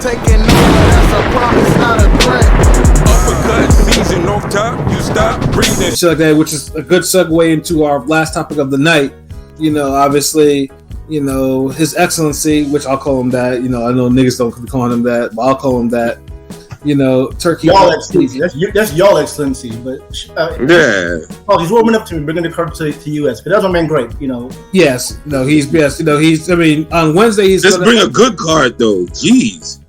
taking over, that's a promise, not a threat. Uppercut, season off top, you stop breathing. Shit like that, which is a good segue into our last topic of the night. You know, obviously, you know, His Excellency, which I'll call him that. You know, I know niggas don't be calling him that, but I'll call him that. You know, Turkey. Y'all Excellency. That's y'all Excellency. But Yeah. Oh, he's warming up to me, bringing the card to US. But that's my man, great. You know. Yes. No, he's best. You know, he's. I mean, on Wednesday he's. Just bring a good card though. Jeez.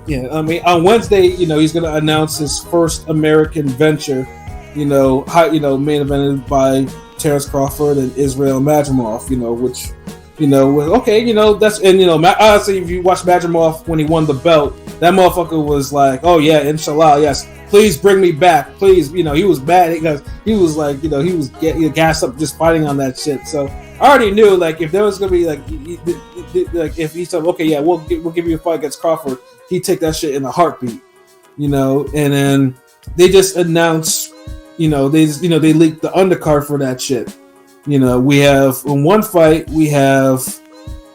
Yeah, I mean, on Wednesday, you know, he's going to announce his first American venture. You know, main evented by Terrence Crawford and Israel Madrimov. You know, which. You know, okay, you know, that's, and you know, honestly, if you watch Madrimov when he won the belt, that motherfucker was like, oh yeah, inshallah, yes, please bring me back, please. You know, he was mad because he was like, you know, he was gassed up just fighting on that shit. So I already knew, like, if there was gonna be like if he said, okay, yeah, we'll give you a fight against Crawford, he'd take that shit in a heartbeat. You know, and then they just announced, you know, they leaked the undercard for that shit. You know, we have in one fight we have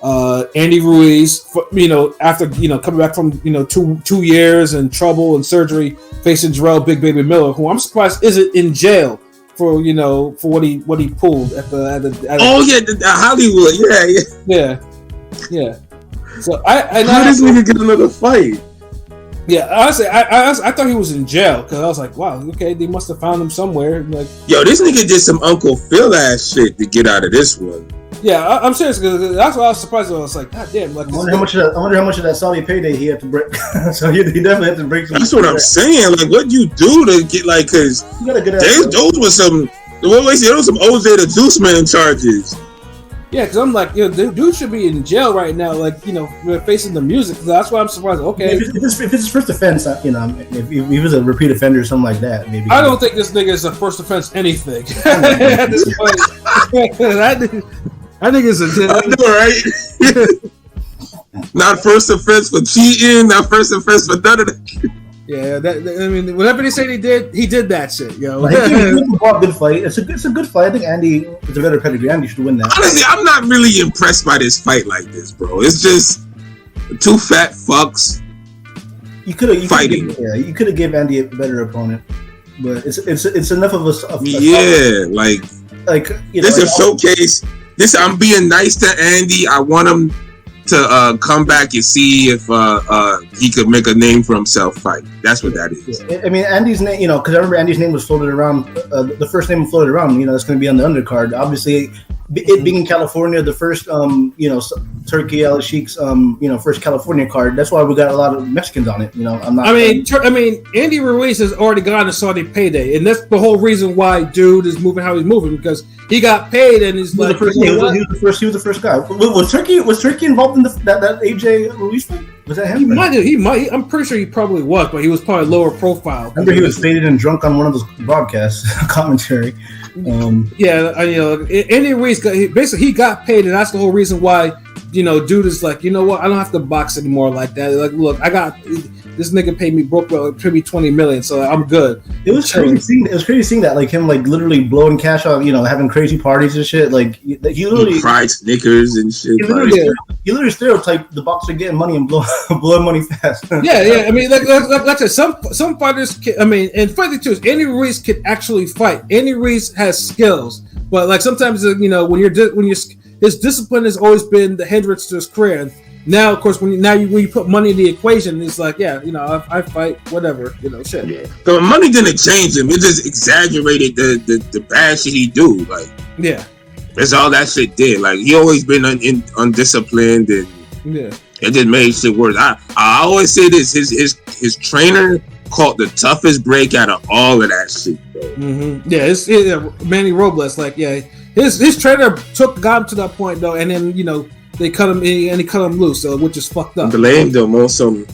Andy Ruiz, you know, after, you know, coming back from, you know, two years and trouble and surgery, facing Jarrell Big Baby Miller, who I'm surprised isn't in jail for, you know, for what he pulled at the Hollywood, yeah. So I how does nigga get another fight? Yeah, honestly, I thought he was in jail because I was like, wow, okay, they must have found him somewhere. Like, yo, this nigga did some Uncle Phil ass shit to get out of this one. Yeah, I'm serious because that's what I was surprised. I was like, god damn! Like, I wonder how much of that Saudi payday he had to break. So he definitely had to break some. That's what I'm saying. Like, what you do to get, like, because those were some. What was it? Those some OJ the Juice Man charges. Yeah, because I'm like, yo, the dude should be in jail right now. Like, you know, we're facing the music. That's why I'm surprised. Okay, if it's his first offense, you know, if he was a repeat offender or something like that, maybe. I don't think this nigga is a first offense anything. At this point, I think it's a. I know, right? Not first offense for cheating. Not first offense for none of that. Yeah, I mean, whatever they say he did that shit, yo. Like, good fight. It's a good fight. I think Andy is a better pedigree. Andy should win that. Honestly, I'm not really impressed by this fight like this, bro. It's just two fat fucks. You could have fighting. You could have given Andy a better opponent, but it's enough of a like you know, this is a showcase. This I'm being nice to Andy. I want him to come back and see if he could make a name for himself fight. That's what that is. Yeah. I mean, Andy's name, you know, because I remember Andy's name was floated around. The first name floated around, you know, that's going to be on the undercard. Obviously, it being in California, the first, you know, Turkey Al Sheikh's, you know, first California card. That's why we got a lot of Mexicans on it. You know, I mean, Andy Ruiz has already gone to Saudi payday, and that's the whole reason why dude is moving how he's moving, because he got paid and he's like, he was the first guy. Was Turkey involved in that AJ Ruiz fight? Was that him? He might. I'm pretty sure he probably was, but he was probably lower profile. I remember he was faded and drunk on one of those broadcasts commentary. Yeah, you know, Andy Ruiz he got paid, and that's the whole reason why, you know, dude is like, you know what, I don't have to box anymore like that. Like, look, I got this nigga paid me $20 million, so I'm good. It was crazy seeing that, like him, like literally blowing cash on, you know, having crazy parties and shit. Like he literally fried Snickers and shit. He literally stereotyped the boxer getting money and blowing money fast. Yeah. I mean, like some fighters. I mean, and funny too is Andy Ruiz can actually fight. Andy Ruiz has skills, but like sometimes, you know, when his discipline has always been the hindrance to his career. And now, of course, when you put money in the equation, it's like, yeah, you know, I fight whatever, you know, shit. Yeah. The money didn't change him; it just exaggerated the bad shit he do. Like, yeah. That's all that shit did. Like, he always been undisciplined, and it just made shit worse. I always say this: his trainer caught the toughest break out of all of that shit. Mm-hmm. Yeah, Manny Robles. Like, yeah, his trainer got him to that point though, and then, you know, they cut him and he cut him loose, so, which is fucked up. Blamed him on some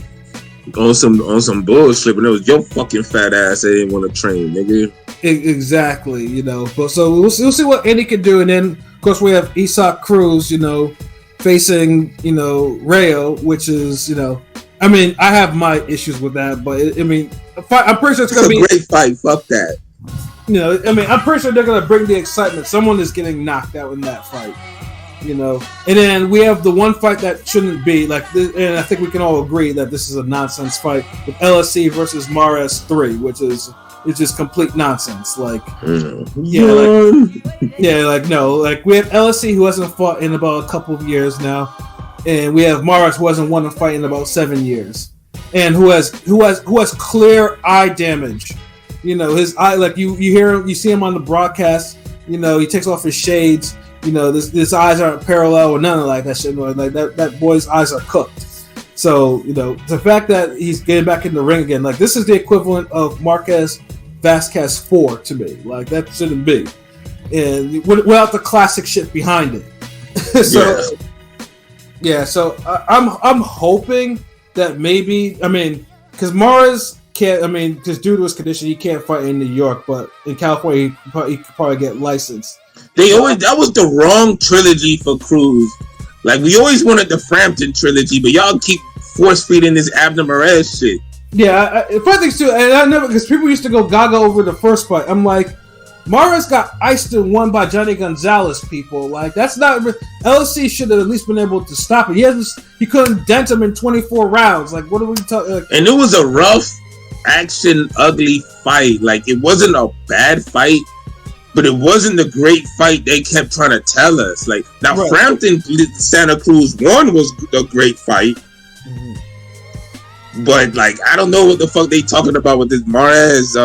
bullshit, but it was your fucking fat ass that didn't want to train, nigga. Exactly, you know. But so we'll see what Andy can do, and then of course we have Isaac Cruz, you know, facing, you know, Rayo, which is, you know, I mean, I have my issues with that, but I mean, I'm pretty sure it's gonna be a great fight. Fuck that. You know, I mean, I'm pretty sure they're gonna bring the excitement. Someone is getting knocked out in that fight. you know. And then we have the one fight that shouldn't be like, this, and I think we can all agree that this is a nonsense fight with LSC versus Mares 3, which is just complete nonsense. Like, no. Like we have LSC who hasn't fought in about a couple of years now, and we have Mares who hasn't won a fight in about 7 years, and who has clear eye damage. You know, his eye, like you hear him, you see him on the broadcast. You know, he takes off his shades. You know, his eyes aren't parallel or none of like that shit. Like that boy's eyes are cooked. So, you know, the fact that he's getting back in the ring again, like this is the equivalent of Marquez Vasquez 4 to me. Like that shouldn't be, and without the classic shit behind it. So I'm hoping that maybe, I mean, because Mares can't, I mean, just due to his condition, he can't fight in New York, but in California, he could probably get licensed. That was the wrong trilogy for Cruz. Like, we always wanted the Frampton trilogy, but y'all keep force feeding this Abner Mares shit. Yeah, funny things too, and I never, because people used to go gaga over the first fight. I'm like, Mares got iced and won by Johnny Gonzalez, people. Like, that's not, LC should have at least been able to stop it. He couldn't dent him in 24 rounds. Like, what are we talking? Like, and it was a rough, action, ugly fight. Like, it wasn't a bad fight, but it wasn't the great fight they kept trying to tell us. Like, now right. Frampton Santa Cruz 1 was a great fight. Mm-hmm. But, like, I don't know what the fuck they talking about with this Mares,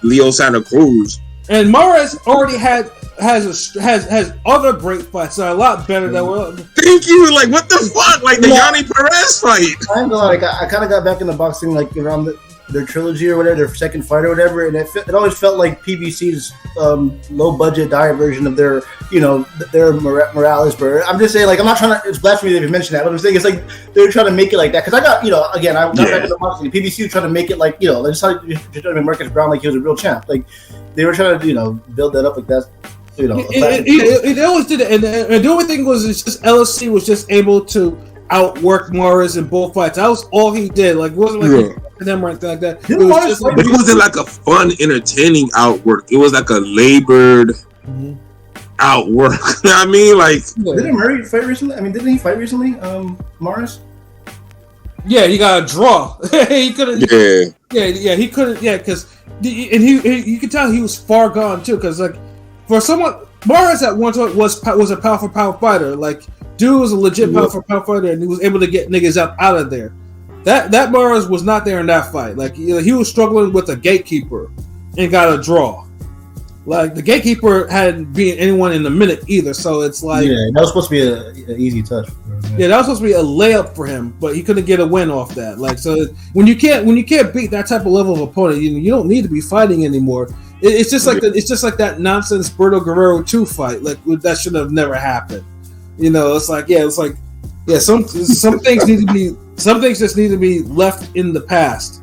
Leo Santa Cruz. And Mares already has other great fights that are a lot better than well. Thank you. Like, what the fuck? Like the Yanni Perez fight. I know, like I kind of got back into boxing like around their trilogy or whatever, their second fight or whatever, and it always felt like PBC's low budget diet version of their, you know, their Morales. But I'm just saying, like, I'm not trying to. It's blasphemy that you mentioned that. But I'm saying it's like they're trying to make it like that because I got, you know, again, I got back into boxing. PBC was trying to make it like, you know, they just trying to make Marcus Brown like he was a real champ. Like they were trying to, you know, build that up like that. You know, it always did it, and the only thing was it's just LSC was just able to outwork Mares in both fights. That was all he did. Like, it wasn't like them or anything like that. It wasn't like a fun, entertaining outwork. It was like a labored outwork. You know what I mean? Like, didn't Murray fight recently? I mean, didn't he fight recently, Mares? Yeah, he got a draw. He couldn't. Yeah, he couldn't. Yeah, because and you could tell he was far gone too. Because like for someone, Mares at one point was a pound for pound fighter. Like, dude was a legit pound for pound fighter, and he was able to get niggas out of there. That Mares was not there in that fight. Like, he was struggling with a gatekeeper and got a draw. Like, the gatekeeper hadn't beaten anyone in a minute either. So it's like, that was supposed to be an easy touch. Yeah, that was supposed to be a layup for him, but he couldn't get a win off that. Like, so when you can't beat that type of level of opponent, you don't need to be fighting anymore. It's just like that nonsense Berto Guerrero 2 fight. Like, that should have never happened. You know, it's like some things need to be. Some things just need to be left in the past.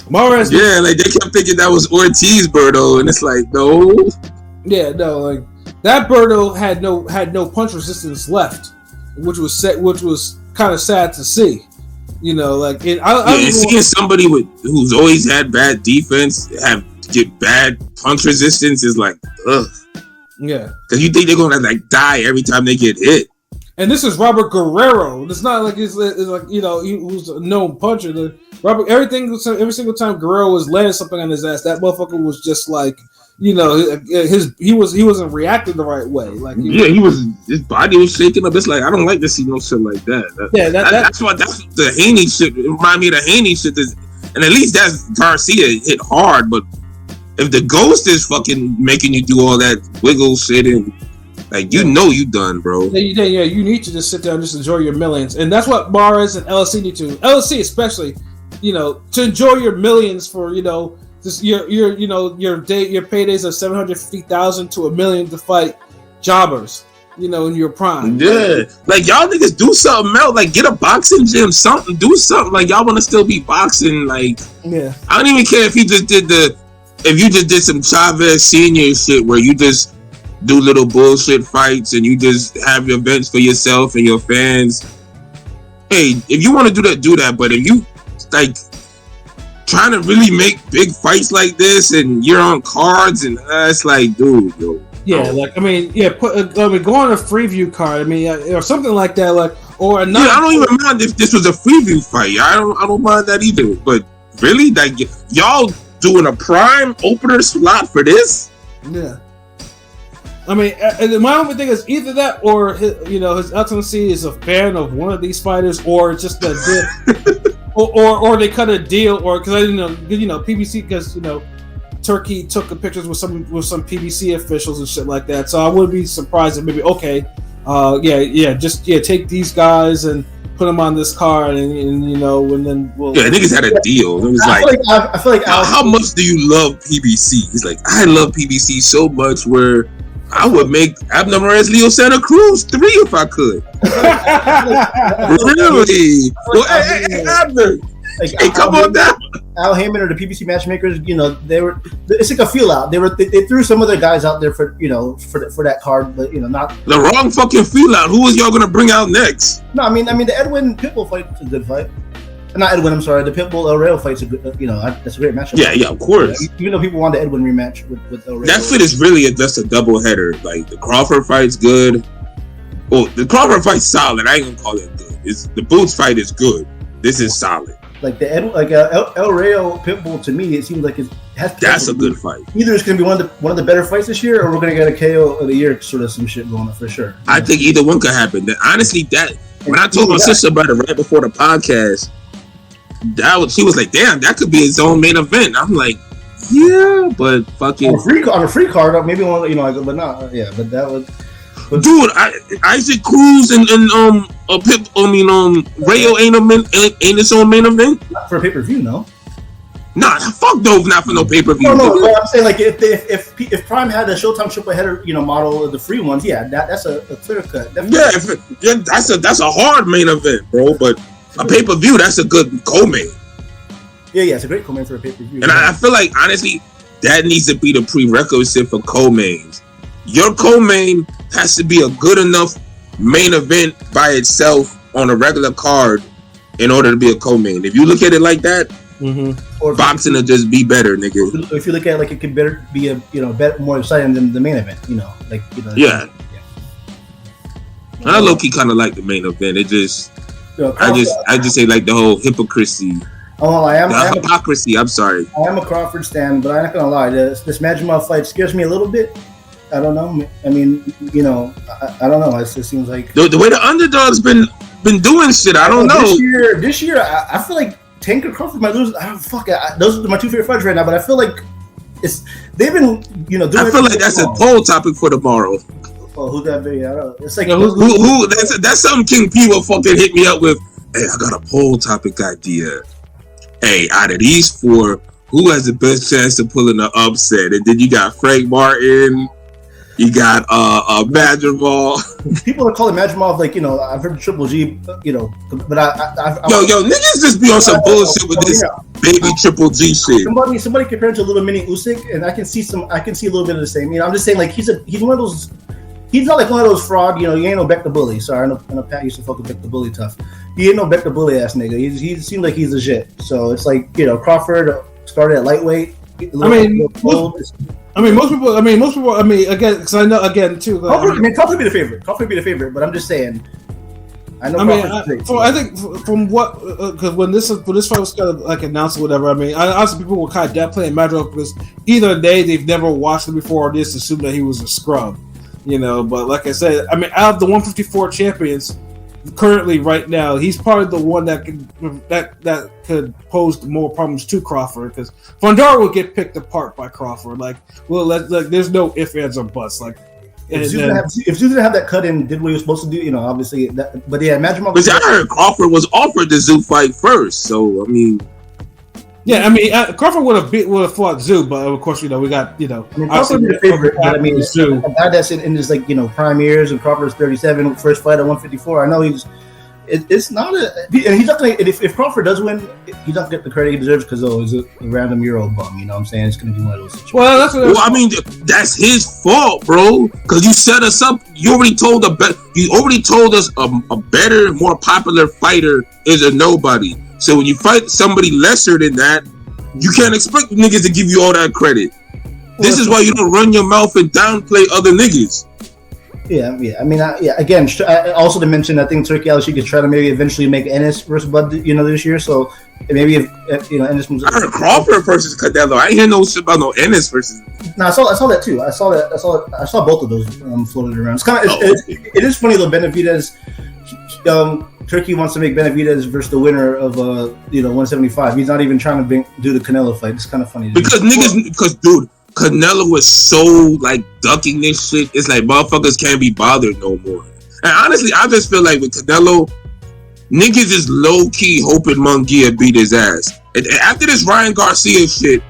Mares, like they kept thinking that was Ortiz Berto, and it's like, no. Yeah, no, like that Berto had no punch resistance left, which was kind of sad to see. You know, like seeing somebody who's always had bad defense get bad punch resistance is like, ugh. Yeah, because you think they're gonna like die every time they get hit. And this is Robert Guerrero. It's not like it's like, you know, he was a known puncher. Every single time Guerrero was laying something on his ass, that motherfucker was just like, you know, he wasn't reacting the right way. Like, his body was shaking up. It's like, I don't like to see no shit like that. That's the Haney shit. It reminded me of the Haney shit. And at least that's Garcia hit hard. But if the Ghost is fucking making you do all that wiggle shit and like, you know you done, bro. Yeah, you need to just sit down and just enjoy your millions. And that's what Mares and LSC need to. LSC especially, you know, to enjoy your millions for, you know, just your paydays of $750,000 to $1 million to fight jobbers, you know, in your prime. Yeah. Like, y'all niggas do something else. Like, get a boxing gym, something, do something. Like, y'all wanna still be boxing, like, yeah. I don't even care if you just did some Chavez Senior shit where you just do little bullshit fights and you just have your events for yourself and your fans. Hey, if you want to do that. But if you like trying to really make big fights like this and you're on cards and it's like, dude, yo, Yeah, like I mean, go on a Freeview card. I mean, or something like that, like or another. Yeah, I don't even mind if this was a Freeview fight. I don't mind that either. But really, like y'all doing a prime opener slot for this? Yeah. I mean, my only thing is either that or His Excellency is a fan of one of these fighters, or just a or they cut a deal, or because PBC because Turkey took the pictures with some PBC officials and shit like that. So I wouldn't be surprised if maybe take these guys and put them on this card, and then we'll. Yeah, niggas had a deal. It was I feel like how much do you love PBC? He's like, I love PBC so much where I would make Abner Morez Leo Santa Cruz 3 if I could. Really? Well, hey, Abner. Hey, come on down. Al Heyman or the PBC matchmakers, it's like a feel out. They threw some of the guys out there for that card, but not the wrong fucking feel out. Who was y'all gonna bring out next? No, I mean the Edwin Pitbull fight is a good fight. Not Edwin, I'm sorry. The Pitbull El Rayo fight's a good, that's a great matchup. Yeah, of course. Even though people want the Edwin rematch with El Rayo. That fit is really just a double header. Like the Crawford fight's good. Well, the Crawford fight's solid. I ain't gonna call it good. The Boots fight is good. This is solid. Like El Rayo Pitbull, to me, it seems like it has. That's a good fight. Either it's going to be one of the better fights this year, or we're going to get a KO of the year, sort of some shit going on for sure. I think either one could happen. Honestly, when I told my sister about it right before the podcast, she was like, "Damn, that could be his own main event." I'm like, "Yeah, but fucking on a free card, maybe one, but not, yeah, but that was." Dude, Isaac Cruz and Rayo ain't his own main event. Not for a pay-per-view, no. Nah, fuck no, not for no pay-per-view. No, I'm saying like if Prime had a Showtime triple header, model of the free ones, yeah, that's a clear cut. Definitely. Yeah, that's a hard main event, bro. But a pay-per-view, that's a good co-main. Yeah, it's a great co-main for a pay-per-view. And I feel like honestly, that needs to be the prerequisite for co-mains. Your co-main has to be a good enough main event by itself on a regular card in order to be a co-main. If you look at it like that, or boxing will just be better, nigga. If you look at it like it could better be a more exciting than the main event, Yeah. I low key kind of like the main event. It just, I just say like the whole hypocrisy. Hypocrisy. I'm sorry. I am a Crawford stan, but I'm not gonna lie. This Majimov fight scares me a little bit. I don't know. I mean, I don't know. It just seems like the way the underdog's been doing shit. I don't know. This year, I feel like Tank or Crawford might lose. Those are my two favorite fights right now. But I feel like they've been doing. I feel like that's a poll topic for tomorrow. Oh, who's that video? I don't know. It's like who that's something King P will fucking hit me up with. Hey, I got a poll topic idea. Hey, out of these 4, who has the best chance to pull in an upset? And then you got Frank Martin. You got Madrigal. People are calling Madrigal like I've heard Triple G, but niggas just be on some bullshit with this baby Triple G shit. Somebody compared to little mini Usyk, and I can see a little bit of the same. I'm just saying like he's one of those. He's not like one of those fraud. You ain't no Beck the Bully. Sorry, I know Pat used to fuck with Beck the Bully tough. He ain't no Beck the Bully ass nigga. He seems like he's a shit. So it's like Crawford started at lightweight. Most people. Again, because I know again too. Crawford be the favorite. But I'm just saying. I know. I think from what because when this fight was kind of like announced or whatever. Honestly, people were kind of definitely in Madrigal because either they've never watched him before or just assumed that he was a scrub. But like I said, out of the 154 champions currently right now, he's probably the one that could pose more problems to Crawford because Fondara will get picked apart by Crawford. There's no ifs, ands, or buts. If Zeus didn't have that cut in, did what he was supposed to do, obviously. But yeah, imagine. Because I heard Crawford was offered the Zoo fight first, so Crawford would have fought Zoo, but of course, we got Crawford would be the favorite. But Zoo, a guy that's in his prime years, and Crawford's 37, first fight at 154. I know it's not and he's not gonna. If Crawford does win, he doesn't get the credit he deserves because he's a random Euro bum. You know what I'm saying? It's gonna be one of those situations. Well, that's his fault, bro. Because you set us up. You already told us a better, more popular fighter is a nobody. So when you fight somebody lesser than that, you can't expect niggas to give you all that credit. This is why you don't run your mouth and downplay other niggas. Yeah. I mean, again, also to mention, I think Turkey Al Sheikh is trying to maybe eventually make Ennis versus Bud, this year. So maybe if Ennis moves. I heard Crawford versus Canelo. I ain't hear no shit about no Ennis versus. No, I saw that too. I saw both of those floated around. It's kind of it is funny though. Benavidez, Turkey wants to make Benavidez versus the winner of 175. He's not even trying to do the Canelo fight. It's kind of funny because dude. Canelo was so like ducking this shit. It's like motherfuckers can't be bothered no more. And honestly, I just feel like with Canelo, niggas is low key hoping Munguia beat his ass. And after this Ryan Garcia shit,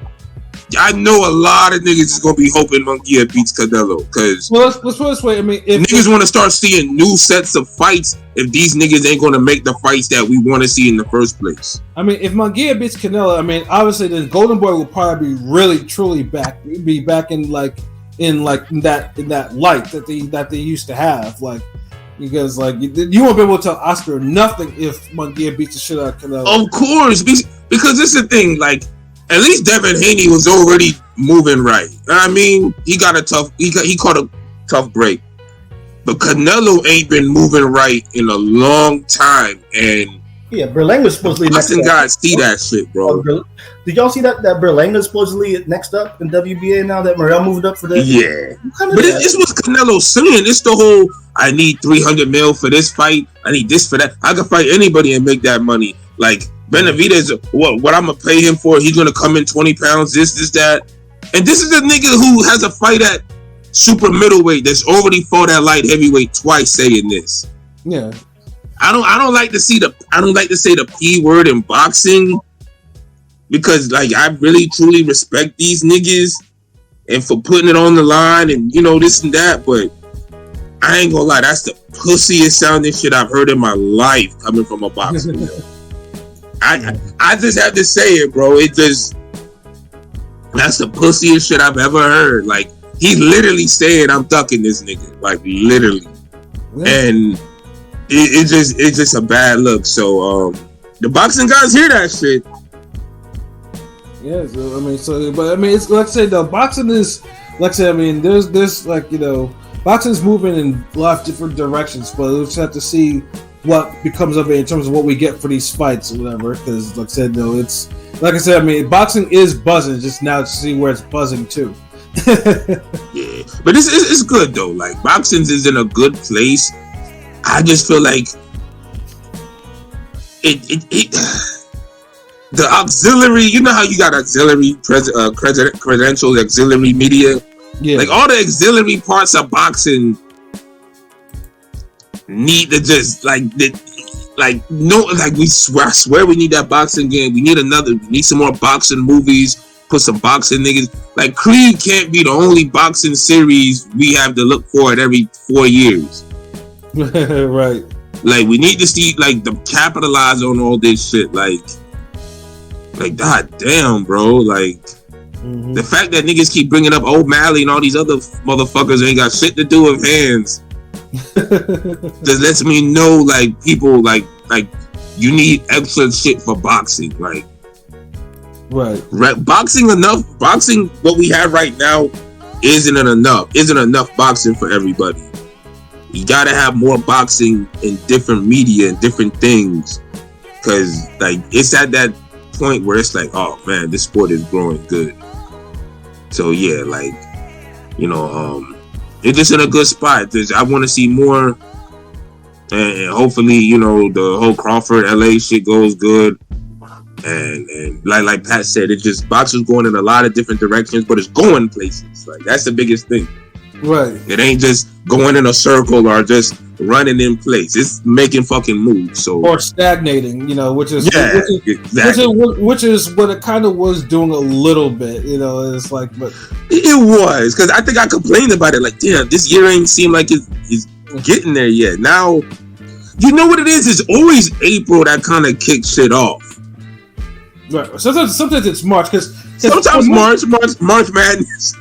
I know a lot of niggas is gonna be hoping Munguia beats Canelo. Cause let's put it this way. I mean, if niggas want to start seeing new sets of fights, if these niggas ain't gonna make the fights that we want to see in the first place. I mean, if Munguia beats Canelo, I mean, obviously the Golden Boy will probably be really truly back in that light that they used to have, like. Because you won't be able to tell Oscar nothing if Munguia beats the shit out of Canelo. Of course, because this is the thing. Like, at least Devin Haney was already moving right. I mean, he caught a tough break, but Canelo ain't been moving right in a long time. And yeah, Berlanga was supposedly next up. Guys see that shit, bro. Did y'all see that Berlanga is supposedly next up in WBA now that Morrell moved up for that? Yeah, but this was Canelo saying. It's the whole. I need 300 mil for this fight. I need this for that. I can fight anybody and make that money. Like Benavidez, what I'm gonna pay him for? He's gonna come in 20 pounds. This, that, and this is a nigga who has a fight at super middleweight that's already fought at light heavyweight twice. Saying this, yeah. I don't like to say the P word in boxing because like I really truly respect these niggas and for putting it on the line and this and that, but. I ain't gonna lie, that's the pussiest sounding shit I've heard in my life coming from a boxer. I just have to say it, bro. That's the pussiest shit I've ever heard. Like, he's literally saying I'm ducking this nigga. Like, literally. Yeah. And it's just a bad look. So, the boxing guys hear that shit. Yeah, it's like I said, though, boxing is, like I said, I mean, there's boxing's moving in a lot of different directions, but we'll just have to see what becomes of it in terms of what we get for these fights or whatever. Because, like I said, it's like I said. I mean, boxing is buzzing. Just now to see where it's buzzing to. Yeah, but it's good though. Like boxing is in a good place. I just feel like it the auxiliary. You know how you got auxiliary credentials, auxiliary media. Yeah. Like all the auxiliary parts of boxing need to just I swear we need that boxing game. We need some more boxing movies, put some boxing niggas. Like Creed can't be the only boxing series we have to look for at every 4 years. Right. Like we need to see capitalize on all this shit. Like god damn, bro. Like the fact that niggas keep bringing up O'Malley and all these other motherfuckers ain't got shit to do with hands just lets me know like people like you need extra shit for boxing. Like right. Boxing what we have right now isn't enough boxing for everybody. You gotta have more boxing in different media and different things because like it's at that point where it's like, oh man, this sport is growing good. So yeah, like it's just in a good spot. I want to see more, and hopefully, the whole Crawford LA shit goes good. And like Pat said, it just boxing's going in a lot of different directions, but it's going places. Like that's the biggest thing. Right. It ain't just going in a circle or just running in place. It's making fucking moves. Or stagnating, which is exactly. which is what it kind of was doing a little bit. It's like, but it was because I think I complained about it. Like, damn, this year ain't seem like it's getting there yet. Now, you know what it is? It's always April that kind of kicks shit off. Right. Sometimes it's March because sometimes March Madness.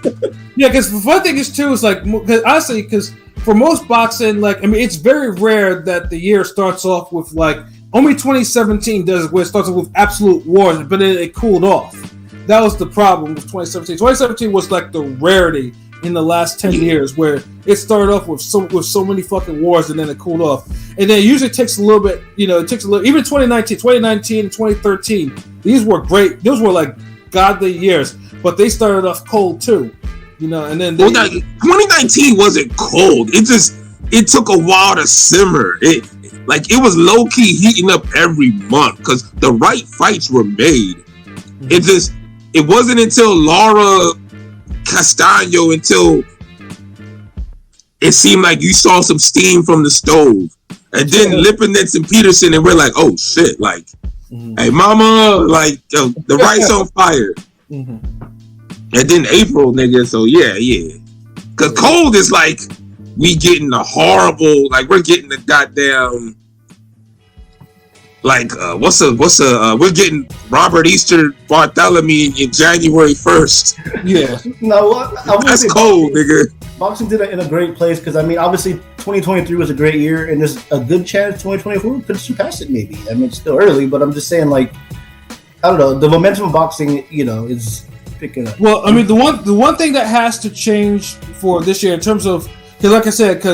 Yeah, because the fun thing is too is like because for most boxing, it's very rare that the year starts off with only 2017 does where it starts off with absolute wars, but then it cooled off. that was the problem with 2017. 2017 was like the rarity in the last 10 years where it started off with so many fucking wars and then it cooled off. And then it usually takes a little bit, it takes a little, even 2019 and 2013, these were great. Those were like godly years, but they started off cold too, and then 2019 wasn't cold. It took a while to simmer. It was low key heating up every month because the right fights were made. It wasn't until Laura Castaño until it seemed like you saw some steam from the stove, and then Lipinets and Peterson, and we're like, oh shit, like, hey mama, like the rice on fire. And then April, nigga. So yeah, because cold is like we getting the horrible, like we're getting the goddamn. Like we're getting Robert Easter Bartholomew in January 1st. Yeah. No, what? That's cold, nigga. Boxing did it in a great place because I mean, obviously, 2023 was a great year, and there's a good chance 2024 could surpass it. Maybe. I mean, it's still early, but I'm just saying, like, I don't know, the momentum of boxing, is picking up. Well, I mean, the one thing that has to change for this year in terms of, because like I said,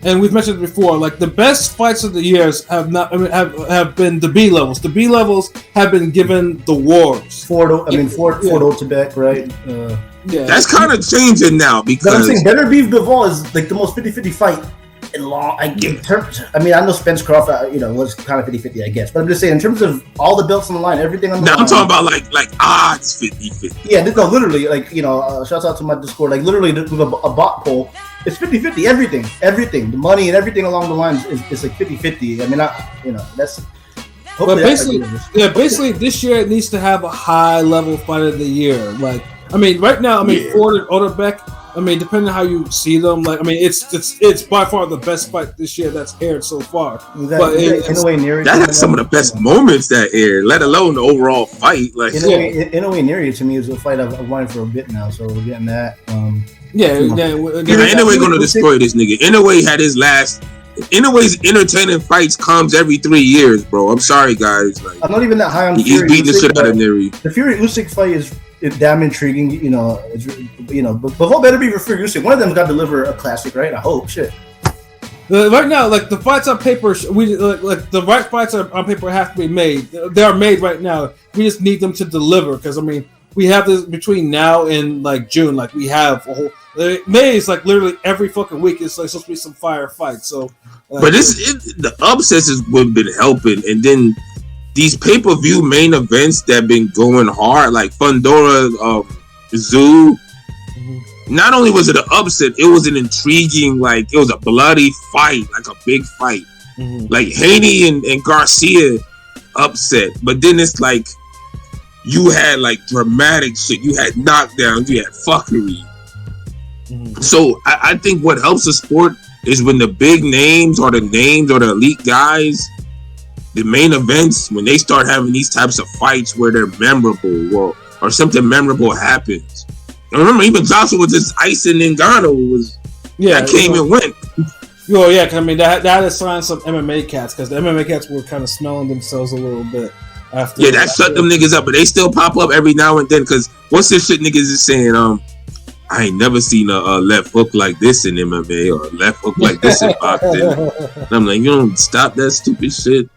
and we've mentioned it before, like the best fights of the years have been the B levels. The B levels have been given the wars. Ford Tibet, right? Yeah, that's kind of changing now because I'm saying Beterbiev Bivol is like the most 50-50 fight in long. I know Spence Crawford, was kind of 50-50, I guess, but I'm just saying in terms of all the belts on the line, everything on the line. I'm talking about like odds 50-50. Yeah, no, literally, like shouts out to my Discord, like literally with a bot poll. It's 50-50, everything. The money and everything along the lines is like 50-50. I mean, that's... But basically, this year it needs to have a high-level fight of the year. Like, I mean, right now, Ford and Oderbek, depending on how you see them, like, it's by far the best fight this year that's aired so far. That had some of the best moments that aired, let alone the overall fight. Like, Inoue Neary to me is a fight I've wanted for a bit now, so we're getting that. Inoue gonna destroy this nigga. Inoue had his last. Inoue's entertaining fights comes every 3 years, bro. I'm sorry, guys. Like, I'm not even that high on. He's beating the shit out of Neary. The Fury Usyk fight is damn intriguing. But Bivol better be for Fury Usyk. One of them's got to deliver a classic, right? I hope. Shit. Right now, like the fights on paper, like the right fights on paper have to be made. They are made right now. We just need them to deliver because we have this between now and like June. Like we have a whole. May is like literally every fucking week. It's like supposed to be some fire fights. So, but the upsets has been helping, and then these pay-per-view main events that have been going hard, like Fundora, Zoo. Not only was it an upset, it was an intriguing, like it was a bloody fight, like a big fight, like Haney and Garcia upset. But then it's like you had like dramatic shit, you had knockdowns, you had fuckery. So I think what helps the sport is when the big names or the elite guys, the main events, when they start having these types of fights where they're memorable or something memorable happens. I remember even Joshua was just icing Ngannou that came and went. Oh yeah, cause that had to sign some MMA cats because the MMA cats were kind of smelling themselves a little bit after. Yeah, that shut them niggas up, but they still pop up every now and then. Because what's this shit niggas is saying? I ain't never seen a left hook like this in MMA or a left hook like this in boxing. And I'm like, you don't stop that stupid shit.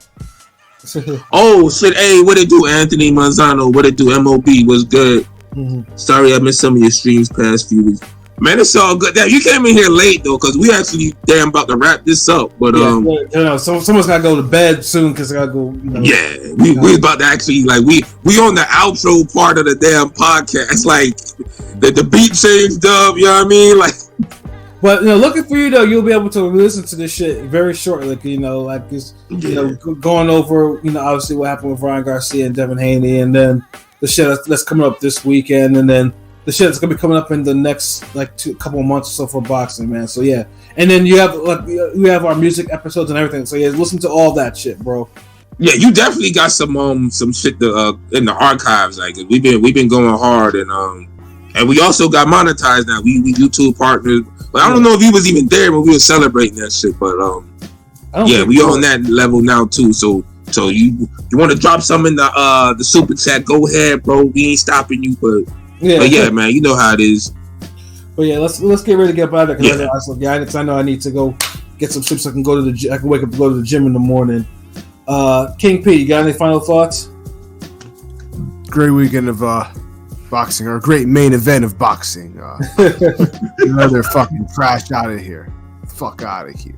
Oh shit! Hey, what it do, Anthony Manzano? What it do, MOB? What's good? Sorry, I missed some of your streams past few weeks. Man, it's all good. Damn, you came in here late though, because we actually about to wrap this up. But someone's gotta go to bed soon because I gotta go. Yeah, we about to actually we on the outro part of the damn podcast. Like the beat changed up. You know what I mean? Like, but looking for you though, you'll be able to listen to this shit very shortly. Like just going over obviously what happened with Ryan Garcia and Devin Haney, and then the shit that's coming up this weekend, and then the shit that's gonna be coming up in the next couple of months or so for boxing, man. So yeah, and then you have our music episodes and everything. So yeah, listen to all that shit, bro. Yeah, you definitely got some shit in the archives. Like we've been going hard, and we also got monetized now. We YouTube partners. But I don't know if he was even there when we were celebrating that shit. But we on that level now too. So So you want to drop some in the super chat? Go ahead, bro. We ain't stopping you, but yeah, man, you know how it is. But yeah, let's get ready to get out of there because I know I need to go get some sleep so I can go to the gym. I can wake up and go to the gym in the morning. King P, you got any final thoughts? Great weekend of boxing, or a great main event of boxing. Another fucking trash out of here. Fuck out of here.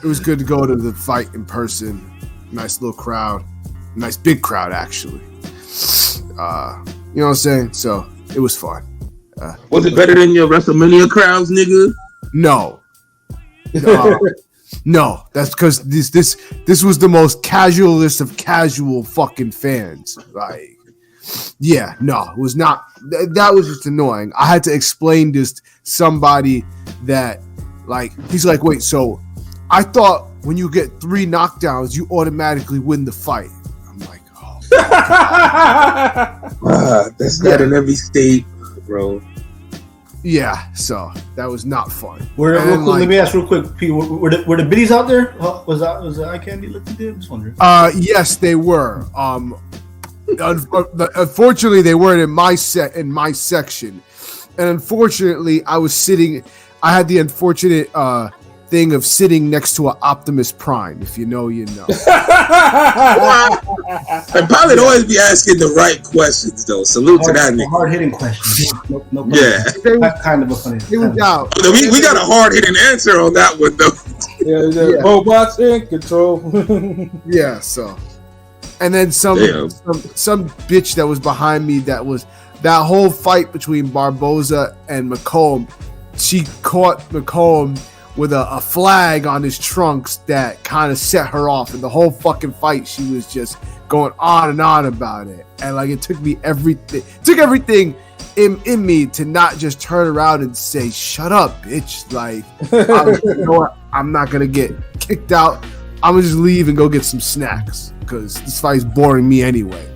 It was good to go to the fight in person. Nice little crowd. Nice big crowd, actually. You know what I'm saying? So it was fun. Was it better than your WrestleMania crowds, nigga? No. No, that's because this was the most casualist of casual fucking fans. Like, yeah, no, it was not. That was just annoying. I had to explain this to somebody that, like, he's like, wait, so I thought when you get 3 knockdowns, you automatically win the fight. I'm like, oh. That's not in every state, bro. Yeah, so that was not fun. Let me ask real quick, P. Were the biddies out there? Was the eye candy looking good? I'm just wondering. Yes, they were. Unfortunately, they weren't in my section, and unfortunately, I had the unfortunate thing of sitting next to an Optimus Prime. If you know, you know. And probably always be asking the right questions, though. Salute to that nigga. Hard-hitting questions. No yeah. That's kind of a funny. It was out. We got a hard-hitting answer on that one, though. Yeah. Robots in control. Yeah, so. And then some bitch that was behind me, that whole fight between Barboza and McComb, she caught McComb with a flag on his trunks that kind of set her off, and the whole fucking fight she was just going on and on about it, and like it took everything in me to not just turn around and say, shut up, bitch. Like, you know what, I'm not gonna get kicked out, I'm gonna just leave and go get some snacks because this fight's boring me anyway.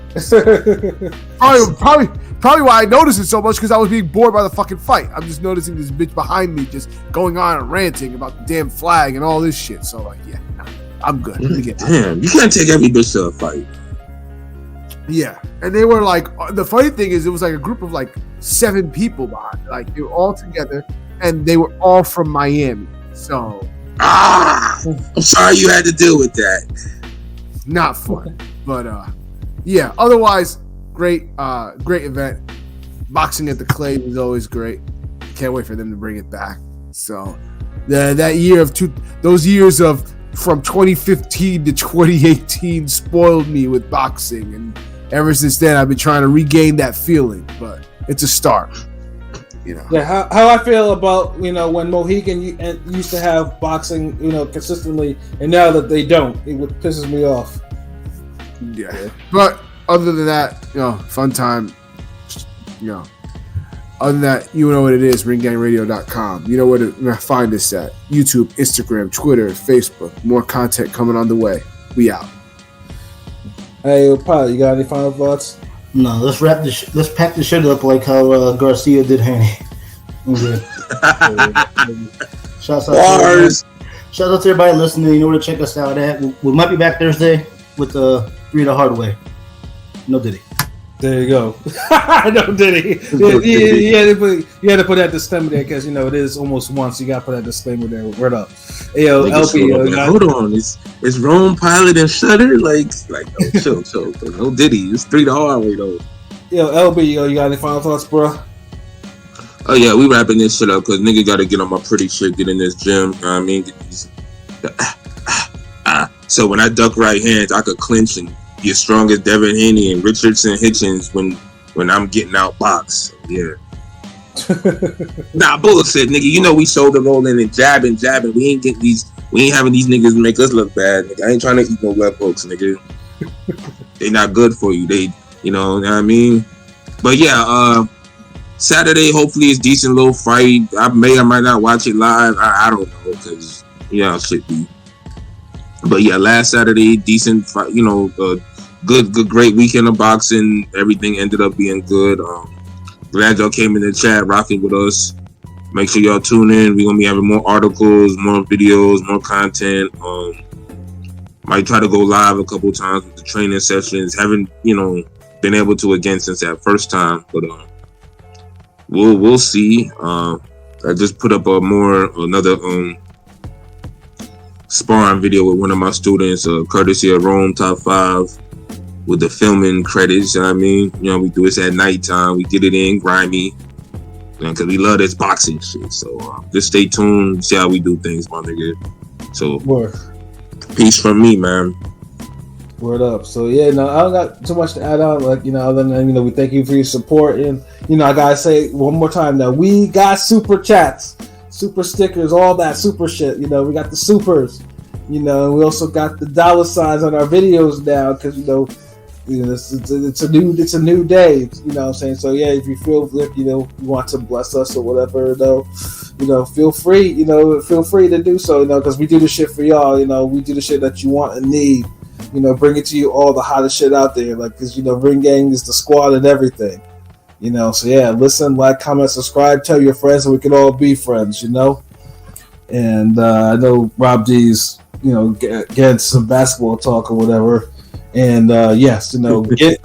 Probably why I noticed it so much, because I was being bored by the fucking fight. I'm just noticing this bitch behind me just going on and ranting about the damn flag and all this shit. So like, yeah, I'm good. Damn, you can't take every bitch to a fight. Yeah, and they were like, the funny thing is, it was like a group of like 7 people behind, like they were all together, and they were all from Miami. So I'm sorry you had to deal with that. Not fun, but yeah. Otherwise, great event. Boxing at the Clay was always great. Can't wait for them to bring it back. So those years of from 2015 to 2018 spoiled me with boxing, and ever since then I've been trying to regain that feeling. But it's a start. You know. Yeah, how I feel about, you know, when Mohegan used to have boxing, you know, consistently, and now that they don't, it pisses me off. Yeah. But other than that, you know, fun time. You know, other than that, you know what it is, ringgangradio.com. You know where to find us at. YouTube, Instagram, Twitter, Facebook. More content coming on the way. We out. Hey, Paul, you got any final thoughts? No, let's pack the shit up like how Garcia did Haney. I'm good. Shouts out to everybody listening. You know where to check us out at. We might be back Thursday with Read the Hard Way. No Diddy. There you go. No Diddy. You had to put that disclaimer there because, you know, it is almost once. You got to put that disclaimer there. Word up. Hey, yo, LP. Hold on. It's Rome, Pilot, and Shutter. Like, chill. No Diddy. It's 3 the hard way, though. Yo, LB, you got any final thoughts, bro? Oh, yeah, we wrapping this shit up because nigga got to get on my pretty shit, get in this gym. You know what I mean? So when I duck right hands, I could clinch and be as strong as Devin Haney and Richardson Hitchens when I'm getting out box. Yeah. Nah, bullshit, nigga. You know we shoulder rolling and jabbing. We ain't having these niggas make us look bad, nigga. I ain't trying to eat no left hooks, nigga. They not good for you. They, you know what I mean? But yeah, Saturday hopefully it's decent little fight. I might not watch it live. I don't know, because shit be. But yeah, last Saturday, decent fight, you know, good, great weekend of boxing. Everything ended up being good. Glad y'all came in the chat rocking with us. Make sure y'all tune in. We're going to be having more articles, more videos, more content. Might try to go live a couple times with the training sessions. Haven't, been able to again since that first time, but we'll see. I just put up another sparring video with one of my students, courtesy of Rome Top 5, with the filming credits. You know what I mean? We do this at nighttime. We get it in grimy, because we love this boxing shit. So just stay tuned, see how we do things, my nigga. So peace from me, man. Word up. So yeah, no, I don't got too much to add on. Like, other than we thank you for your support, and I gotta say one more time that we got super chats, super stickers, all that super shit. We got the supers. And we also got the dollar signs on our videos now because it's a new day. You know what I'm saying? So yeah, if you feel like you want to bless us or whatever, feel free. Feel free to do so. Because we do the shit for y'all. We do the shit that you want and need. Bring it to you all the hottest shit out there. Like, because Ring Gang is the squad and everything. So yeah, listen, like, comment, subscribe, tell your friends, so we can all be friends. And I know Rob D's get some basketball talk or whatever. And yes, get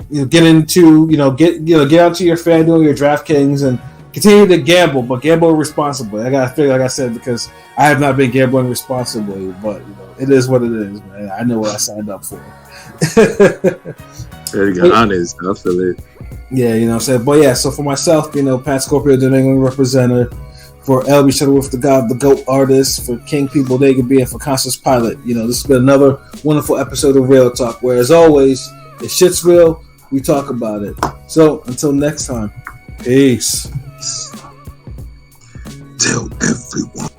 into get onto your FanDuel, your DraftKings, and continue to gamble, but gamble responsibly. I gotta figure, like I said, because I have not been gambling responsibly, but it is what it is, man. I know what I signed up for. There you go, honest. I feel it. Yeah, what I'm saying. But yeah, so for myself, Pat Scorpio, the New England representative, for LB Shuttleworth, the God, the GOAT artist, for King People, they could be, and for Constance Pilot. This has been another wonderful episode of Real Talk, where, as always, if shit's real, we talk about it. So, until next time, peace. Tell everyone.